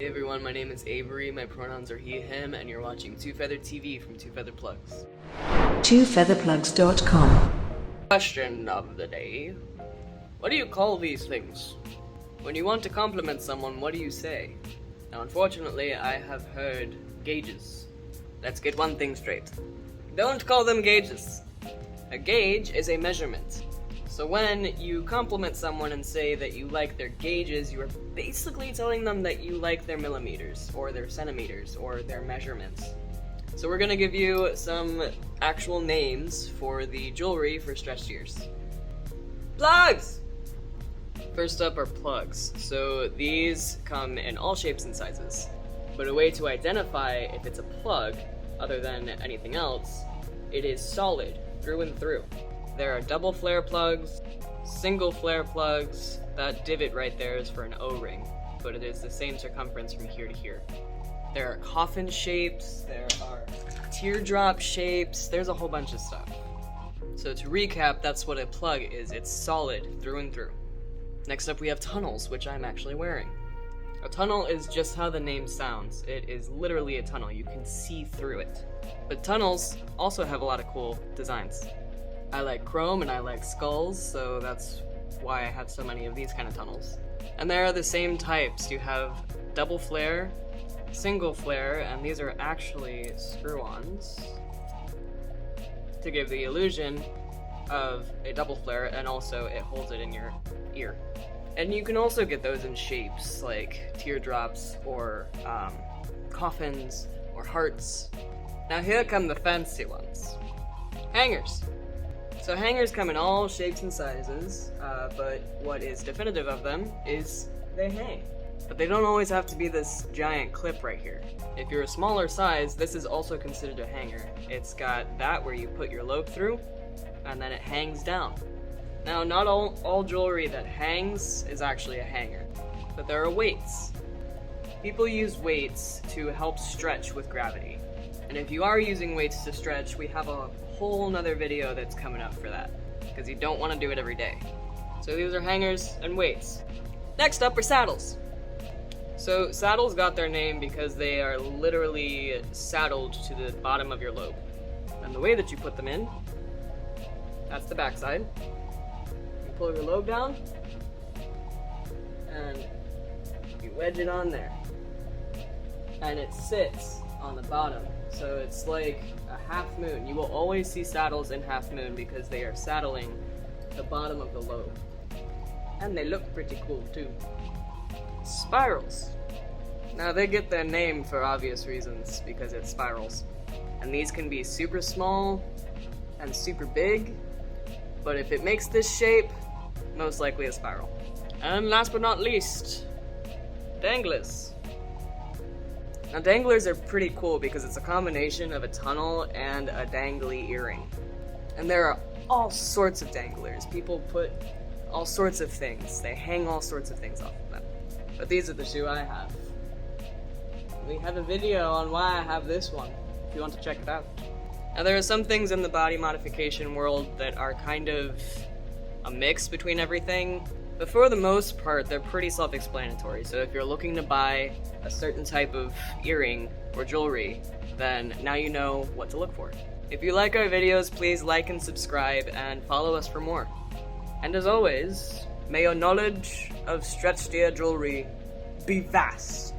Hey everyone, my name is Avery, my pronouns are he, him, and you're watching Two Feather TV from Two Feather Plugs. twofeatherplugs.com. Question of the day. What do you call these things? When you want to compliment someone, what do you say? Now unfortunately, I have heard gauges. Let's get one thing straight. Don't call them gauges. A gauge is a measurement. So when you compliment someone and say that you like their gauges, you are basically telling them that you like their millimeters, or their centimeters, or their measurements. So we're gonna give you some actual names for the jewelry for stretched ears. Plugs! First up are plugs. So these come in all shapes and sizes. But a way to identify if it's a plug, other than anything else, it is solid through and through. There are double flare plugs, single flare plugs. That divot right there is for an O-ring, but it is the same circumference from here to here. There are coffin shapes, there are teardrop shapes, there's a whole bunch of stuff. So to recap, that's what a plug is. It's solid through and through. Next up we have tunnels, which I'm actually wearing. A tunnel is just how the name sounds. It is literally a tunnel. You can see through it. But tunnels also have a lot of cool designs. I like chrome and I like skulls, so that's why I have so many of these kind of tunnels. And there are the same types. You have double flare, single flare, and these are actually screw-ons to give the illusion of a double flare, and also it holds it in your ear. And you can also get those in shapes like teardrops or coffins or hearts. Now here come the fancy ones. Hangers. So hangers come in all shapes and sizes, but what is definitive of them is they hang. But they don't always have to be this giant clip right here. If you're a smaller size, this is also considered a hanger. It's got that where you put your lobe through, and then it hangs down. Now, not all jewelry that hangs is actually a hanger, but there are weights. People use weights to help stretch with gravity. And if you are using weights to stretch, we have a whole nother video that's coming up for that, because you don't want to do it every day. So these are hangers and weights. Next up are saddles. So saddles got their name because they are literally saddled to the bottom of your lobe. And the way that you put them in, that's the backside. You pull your lobe down, and you wedge it on there. And it sits on the bottom. So it's like a half moon. You will always see saddles in half moon because they are saddling the bottom of the lobe. And they look pretty cool too. Spirals. Now they get their name for obvious reasons because it's spirals. And these can be super small and super big, but if it makes this shape, most likely a spiral. And last but not least, Dangles. Now danglers are pretty cool because it's a combination of a tunnel and a dangly earring. And there are all sorts of danglers. People put all sorts of things. They hang all sorts of things off of them. But these are the two I have. We have a video on why I have this one, if you want to check it out. Now there are some things in the body modification world that are kind of a mix between everything. But for the most part, they're pretty self-explanatory. So if you're looking to buy a certain type of earring or jewelry, then now you know what to look for. If you like our videos, please like and subscribe and follow us for more. And as always, may your knowledge of stretched ear jewelry be vast.